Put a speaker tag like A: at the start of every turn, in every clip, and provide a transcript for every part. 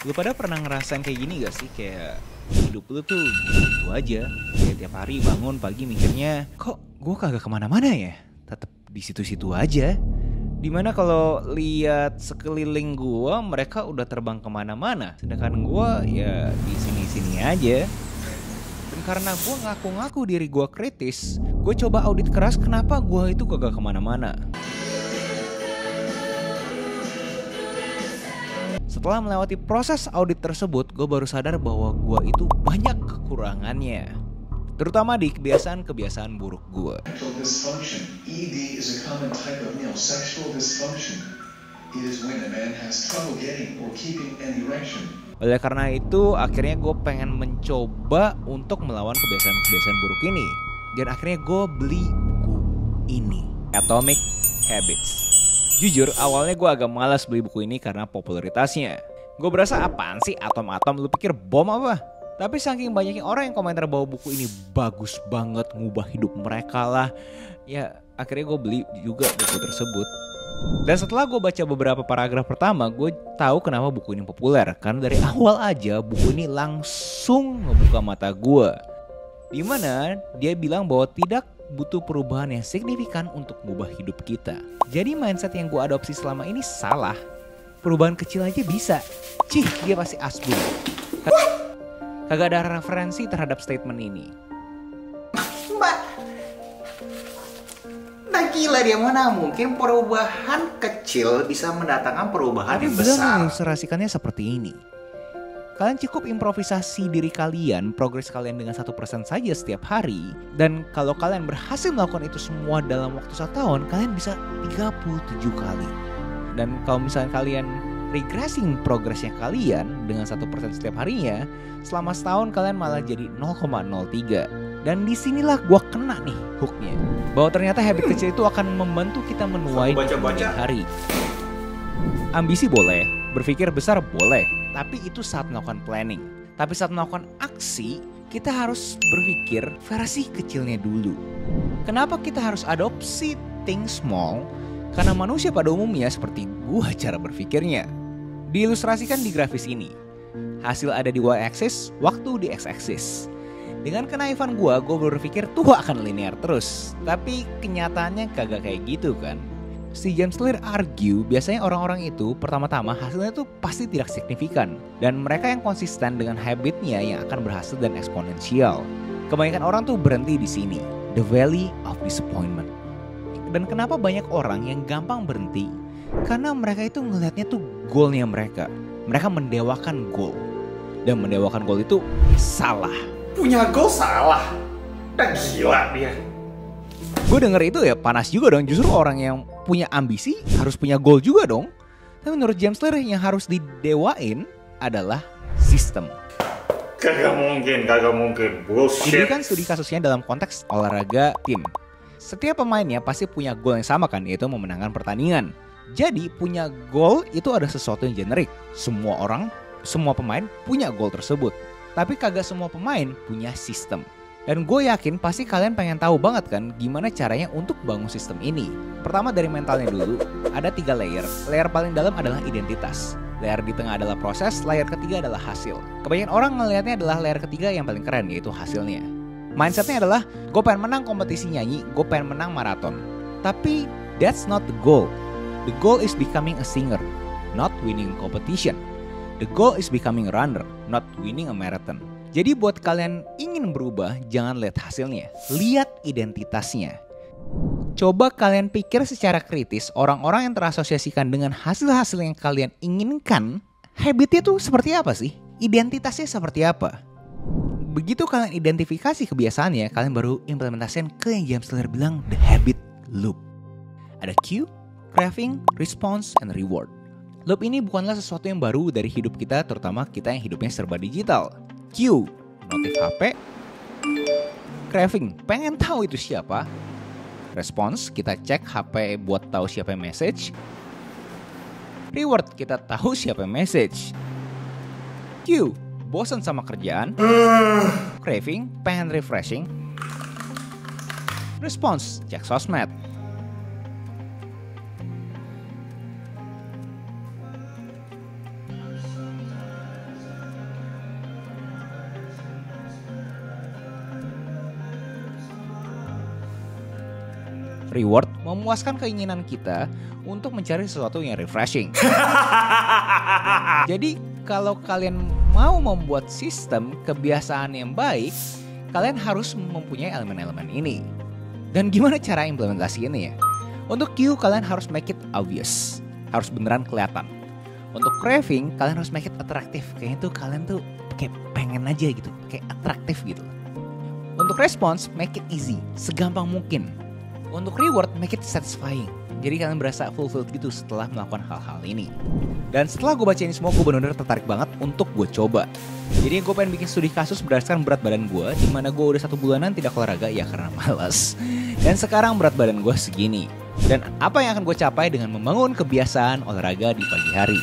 A: Lu pada pernah ngerasain kayak gini gak sih? Kayak hidup lu tuh gitu aja. Kayak tiap hari bangun pagi mikirnya, kok gue kagak kemana-mana ya? Tetep di situ-situ aja. Dimana kalau lihat sekeliling gua, mereka udah terbang kemana-mana. Sedangkan gua ya di sini-sini aja. Dan karena gua ngaku-ngaku diri gua kritis, gue coba audit keras kenapa gua itu kagak kemana-mana. Setelah melewati proses audit tersebut, gue baru sadar bahwa gue itu banyak kekurangannya. Terutama di kebiasaan-kebiasaan buruk gue.
B: Sexual dysfunction. ED is a common type of sexual dysfunction. It is when a man has trouble getting or keeping an erection.
A: Oleh karena itu, akhirnya gue pengen mencoba untuk melawan kebiasaan-kebiasaan buruk ini. Dan akhirnya gue beli buku ini, Atomic Habits. Jujur, awalnya gue agak malas beli buku ini karena popularitasnya. Gue berasa apaan sih atom-atom, lu pikir bom apa? Tapi saking banyaknya orang yang komentar bahwa buku ini bagus banget, ngubah hidup mereka lah. Ya akhirnya gue beli juga buku tersebut. Dan setelah gue baca beberapa paragraf pertama, gue tahu kenapa buku ini populer. Karena dari awal aja buku ini langsung ngebuka mata gue. Dimana dia bilang bahwa tidak butuh perubahan yang signifikan untuk mengubah hidup kita. Jadi mindset yang gue adopsi selama ini salah. Perubahan kecil aja bisa. Cih, dia pasti asbun. Kagak ada referensi terhadap statement ini.
C: Mbak, nah gila dia, mana mungkin perubahan kecil bisa mendatangkan perubahan
A: Tapi
C: yang
A: beliau
C: besar.
A: mengilustrasikannya seperti ini. Kalian cukup improvisasi diri kalian, progres kalian dengan 1% saja setiap hari. Dan kalau kalian berhasil melakukan itu semua dalam waktu 1 tahun, kalian bisa 37 kali. Dan kalau misalnya kalian regressing progresnya kalian dengan 1% setiap harinya, selama setahun kalian malah jadi 0,03. Dan disinilah gua kena nih hooknya. Bahwa ternyata habit kecil itu akan membantu kita menuai di kemudian hari. Ambisi boleh, berpikir besar boleh, tapi itu saat melakukan planning. Tapi saat melakukan aksi, kita harus berpikir versi kecilnya dulu. Kenapa kita harus adopsi think small? Karena manusia pada umumnya seperti gua cara berpikirnya. Diilustrasikan di grafis ini. Hasil ada di y-axis, waktu di x-axis. Dengan kenaifan gua berpikir tuh akan linear terus. Tapi kenyataannya kagak kayak gitu kan. Si James Clear argue biasanya orang-orang itu pertama-tama hasilnya tuh pasti tidak signifikan. Dan mereka yang konsisten dengan habitnya yang akan berhasil dan eksponensial. Kebanyakan orang tuh berhenti di sini. The Valley of Disappointment. Dan kenapa banyak orang yang gampang berhenti? Karena mereka itu ngelihatnya tuh goalnya mereka. Mereka mendewakan goal. Dan mendewakan goal itu salah.
C: Punya goal salah. Udah gila dia.
A: Gue denger itu ya panas juga dong. Justru orang yang punya ambisi harus punya goal juga dong. Tapi menurut James Clear yang harus didewain adalah sistem.
C: Kagak mungkin. Bullshit.
A: Ini kan studi kasusnya dalam konteks olahraga tim. Setiap pemainnya pasti punya goal yang sama kan, yaitu memenangkan pertandingan. Jadi punya goal itu ada sesuatu yang generik. Semua pemain punya goal tersebut. Tapi kagak semua pemain punya sistem. Dan gue yakin pasti kalian pengen tahu banget kan gimana caranya untuk bangun sistem ini. Pertama dari mentalnya dulu, ada 3 layer. Layer paling dalam adalah identitas. Layer di tengah adalah proses, layer ketiga adalah hasil. Kebanyakan orang ngelihatnya adalah layer ketiga yang paling keren, yaitu hasilnya. Mindsetnya adalah, gue pengen menang kompetisi nyanyi, gue pengen menang maraton. Tapi that's not the goal. The goal is becoming a singer, not winning competition. The goal is becoming a runner, not winning a marathon. Jadi buat kalian ingin berubah, jangan lihat hasilnya, lihat identitasnya. Coba kalian pikir secara kritis, orang-orang yang terasosiasikan dengan hasil-hasil yang kalian inginkan, habitnya tuh seperti apa sih? Identitasnya seperti apa? Begitu kalian identifikasi kebiasaannya, kalian baru implementasikan ke yang James Clear bilang the habit loop. Ada cue, craving, response, and reward. Loop ini bukanlah sesuatu yang baru dari hidup kita, terutama kita yang hidupnya serba digital. Cue, notif HP. Craving, pengen tahu itu siapa. Response, kita cek HP buat tahu siapa yang message. Reward, kita tahu siapa yang message. Cue, bosan sama kerjaan. Craving, pengen refreshing. Response, cek sosmed. Reward memuaskan keinginan kita untuk mencari sesuatu yang refreshing. Jadi kalau kalian mau membuat sistem kebiasaan yang baik, kalian harus mempunyai elemen-elemen ini. Dan gimana cara implementasinya ya? Untuk Q, kalian harus make it obvious. Harus beneran kelihatan. Untuk craving, kalian harus make it atraktif. Kayaknya tuh kalian tuh kayak pengen aja gitu. Kayak atraktif gitu. Untuk response, make it easy. Segampang mungkin. Untuk reward, make it satisfying. Jadi kalian berasa fulfilled gitu setelah melakukan hal-hal ini. Dan setelah gue baca ini semua, gue benar-benar tertarik banget untuk gue coba. Jadi gue pengen bikin studi kasus berdasarkan berat badan gue, dimana gue udah 1 bulanan tidak olahraga ya karena malas. Dan sekarang berat badan gue segini. Dan apa yang akan gue capai dengan membangun kebiasaan olahraga di pagi hari.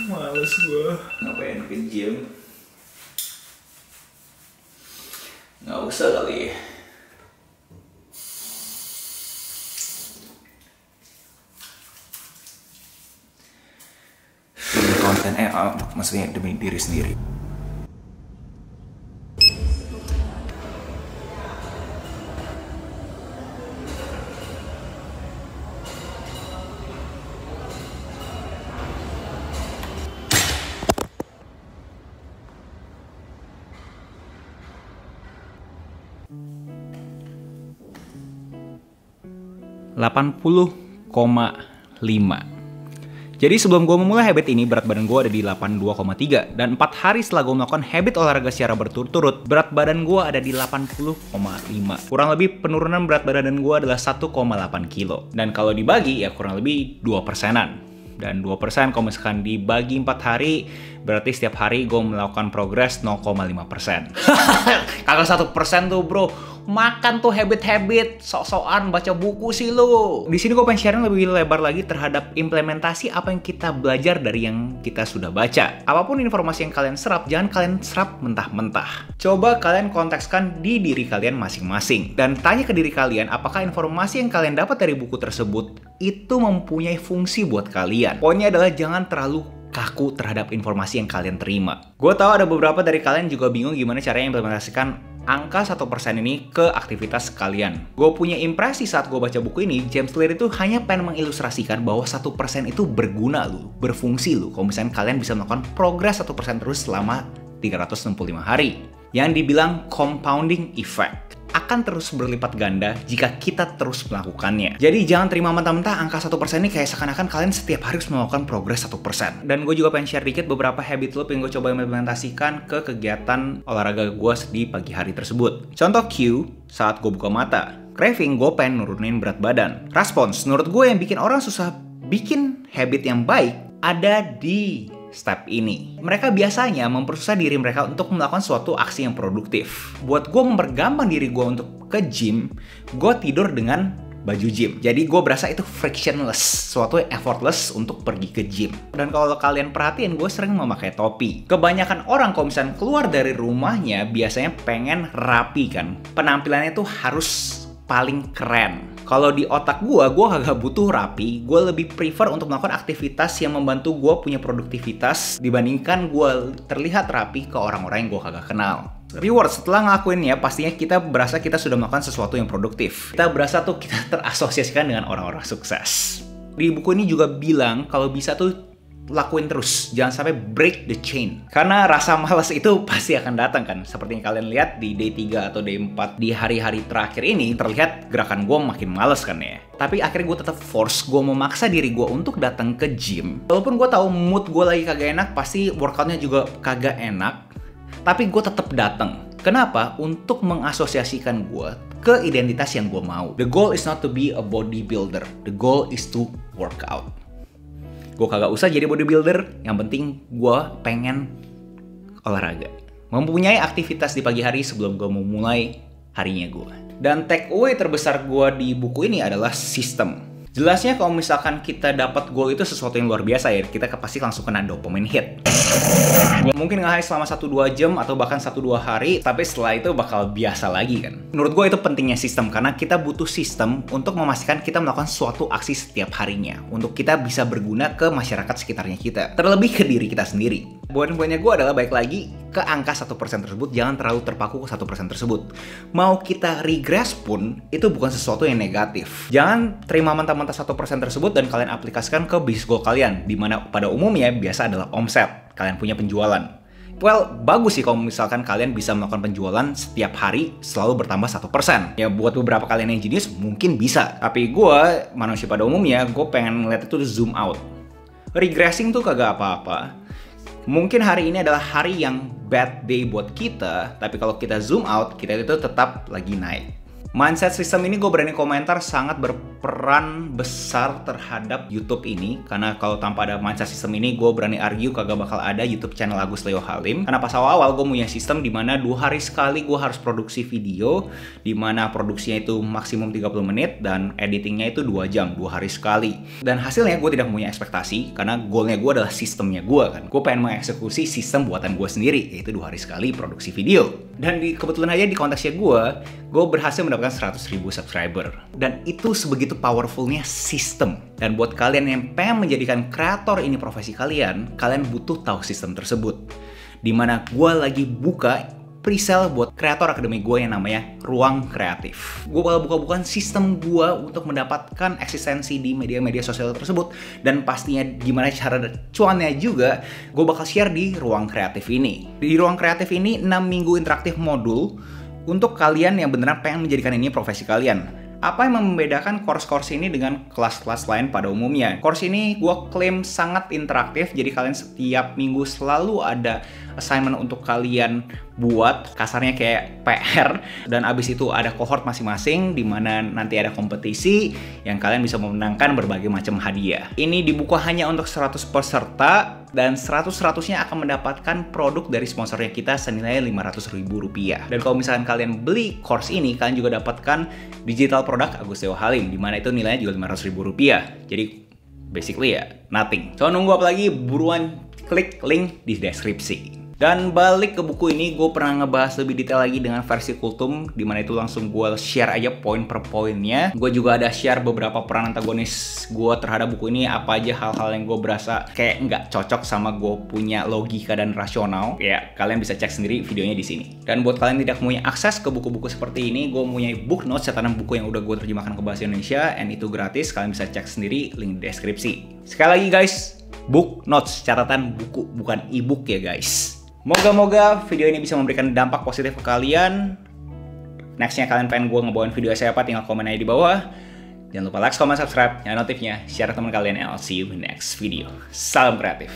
C: Males gue. Ngapain ke gym? Nggak usah kali ya. Demi konten, maksudnya demi diri sendiri.
A: Jadi sebelum gue memulai habit ini, berat badan gue ada di 82,3. Dan 4 hari setelah gue melakukan habit olahraga secara berturut-turut, berat badan gue ada di 80,5. Kurang lebih penurunan berat badan gue adalah 1,8 kilo. Dan kalau dibagi ya kurang lebih 2%-an. Dan 2% kalau misalkan dibagi 4 hari, berarti setiap hari gue melakukan progres 0,5%. Kagak 1% tuh bro. Makan tuh habit-habit, sok-sokan baca buku sih lu. Di sini gue pengen sharing lebih lebar lagi terhadap implementasi apa yang kita belajar dari yang kita sudah baca. Apapun informasi yang kalian serap, jangan kalian serap mentah-mentah. Coba kalian kontekskan di diri kalian masing-masing. Dan tanya ke diri kalian, apakah informasi yang kalian dapat dari buku tersebut itu mempunyai fungsi buat kalian. Poinnya adalah jangan terlalu kaku terhadap informasi yang kalian terima. Gue tahu ada beberapa dari kalian juga bingung gimana caranya implementasikan angka 1% ini ke aktivitas kalian. Gue punya impresi saat gue baca buku ini, James Clear itu hanya pengen mengilustrasikan bahwa 1% itu berguna loh, berfungsi loh. Kalau misalnya kalian bisa melakukan progres 1% terus selama 365 hari. Yang dibilang compounding effect akan terus berlipat ganda jika kita terus melakukannya. Jadi jangan terima mentah-mentah angka 1% ini kayak seakan-akan kalian setiap hari harus melakukan progres 1%. Dan gue juga pengen share dikit beberapa habit loop yang gue coba implementasikan ke kegiatan olahraga gue di pagi hari tersebut. Contoh Q, saat gue buka mata. Craving, gue pengen nurunin berat badan. Response, menurut gue yang bikin orang susah bikin habit yang baik ada di step ini. Mereka biasanya mempersusah diri mereka untuk melakukan suatu aksi yang produktif. Buat gue mempergampang diri gue untuk ke gym, gue tidur dengan baju gym. Jadi gue berasa itu frictionless, suatu yang effortless untuk pergi ke gym. Dan kalau kalian perhatiin, gue sering memakai topi. Kebanyakan orang kalau misalnya keluar dari rumahnya biasanya pengen rapi kan. Penampilannya tuh harus paling keren. Kalau di otak gue kagak butuh rapi. Gue lebih prefer untuk melakukan aktivitas yang membantu gue punya produktivitas dibandingkan gue terlihat rapi ke orang-orang yang gue kagak kenal. Reward setelah ngelakuinnya, pastinya kita berasa kita sudah melakukan sesuatu yang produktif. Kita berasa tuh kita terasosiasikan dengan orang-orang sukses. Di buku ini juga bilang kalau bisa tuh lakuin terus, jangan sampai break the chain. Karena rasa malas itu pasti akan datang kan. Seperti yang kalian lihat di day 3 atau day 4 di hari-hari terakhir ini, terlihat gerakan gue makin males kan ya. Tapi akhirnya gue tetap force, gue memaksa diri gue untuk datang ke gym. Walaupun gue tahu mood gue lagi kagak enak, pasti workoutnya juga kagak enak, tapi gue tetap datang. Kenapa? Untuk mengasosiasikan gue ke identitas yang gue mau. The goal is not to be a bodybuilder. The goal is to work out. Gue kagak usah jadi bodybuilder, yang penting gue pengen olahraga. Mempunyai aktivitas di pagi hari sebelum gue mau mulai harinya gue. Dan take away terbesar gue di buku ini adalah sistem. Jelasnya kalau misalkan kita dapat goal itu sesuatu yang luar biasa ya, kita pasti langsung kena dopamine hit. Mungkin nge-high selama 1-2 jam atau bahkan 1-2 hari, tapi setelah itu bakal biasa lagi kan. Menurut gue itu pentingnya sistem, karena kita butuh sistem untuk memastikan kita melakukan suatu aksi setiap harinya, untuk kita bisa berguna ke masyarakat sekitarnya kita, terlebih ke diri kita sendiri. Poin-poinnya gue adalah baik lagi ke angka 1% tersebut, jangan terlalu terpaku ke 1% tersebut. Mau kita regress pun, itu bukan sesuatu yang negatif. Jangan terima mentah-mentah 1% tersebut dan kalian aplikasikan ke bisnis goal kalian, dimana pada umumnya biasa adalah omset. Kalian punya penjualan. Well, bagus sih kalau misalkan kalian bisa melakukan penjualan setiap hari selalu bertambah 1%. Ya buat beberapa kalian yang jenius mungkin bisa. Tapi gue, manusia pada umumnya, gue pengen ngeliat itu zoom out. Regressing tuh kagak apa-apa. Mungkin hari ini adalah hari yang bad day buat kita, tapi kalau kita zoom out, kita itu tetap lagi naik. Mindset system ini gue berani komentar sangat berperan besar terhadap YouTube ini. Karena kalau tanpa ada mindset system ini, gue berani argue kagak bakal ada YouTube channel Agus Leo Halim. Karena pas awal-awal gue punya sistem dimana 2 hari sekali gue harus produksi video, dimana produksinya itu maksimum 30 menit dan editingnya itu 2 jam, 2 hari sekali. Dan hasilnya gue tidak punya ekspektasi, karena goalnya gue adalah sistemnya gue kan. Gue pengen mengeksekusi sistem buatan gue sendiri, yaitu 2 hari sekali produksi video. Dan kebetulan aja di konteksnya gue berhasil mendapatkan 100.000 subscriber. Dan itu sebegitu powerfulnya sistem. Dan buat kalian yang pengen menjadikan kreator ini profesi kalian butuh tahu sistem tersebut. Dimana gue lagi buka pre-sale buat kreator akademi gue yang namanya Ruang Kreatif. Gue bakal buka-bukaan sistem gue untuk mendapatkan eksistensi di media-media sosial tersebut. Dan pastinya gimana cara cuannya juga, gue bakal share di Ruang Kreatif ini. Di Ruang Kreatif ini 6 minggu interaktif modul untuk kalian yang beneran pengen menjadikan ini profesi kalian. Apa yang membedakan course-course ini dengan kelas-kelas lain pada umumnya? Course ini gue klaim sangat interaktif, jadi kalian setiap minggu selalu ada assignment untuk kalian buat, kasarnya kayak PR, dan abis itu ada cohort masing-masing di mana nanti ada kompetisi yang kalian bisa memenangkan berbagai macam hadiah. Ini dibuka hanya untuk 100 peserta dan 100-100-nya akan mendapatkan produk dari sponsornya kita senilai Rp500.000. Dan kalau misalkan kalian beli course ini, kalian juga dapatkan digital produk Agus Leo Halim, di mana itu nilainya juga Rp500.000. Jadi basically ya nothing. So nunggu apa lagi? Buruan klik link di deskripsi. Dan balik ke buku ini, gue pernah ngebahas lebih detail lagi dengan versi kultum, dimana itu langsung gue share aja poin per poinnya. Gue juga ada share beberapa peran antagonis gue terhadap buku ini, apa aja hal-hal yang gue berasa kayak nggak cocok sama gue punya logika dan rasional. Ya, kalian bisa cek sendiri videonya di sini. Dan buat kalian tidak punya akses ke buku-buku seperti ini, gue punya book notes catatan buku yang udah gue terjemahkan ke bahasa Indonesia, and itu gratis. Kalian bisa cek sendiri, link di deskripsi. Sekali lagi guys, book notes, catatan buku, bukan e-book ya guys. Moga-moga video ini bisa memberikan dampak positif ke kalian. Nextnya kalian pengen gue ngebawain video saya apa, tinggal komen aja di bawah. Jangan lupa like, comment, subscribe, nyalain notifnya, share ke teman kalian, and I'll see you in the next video. Salam kreatif.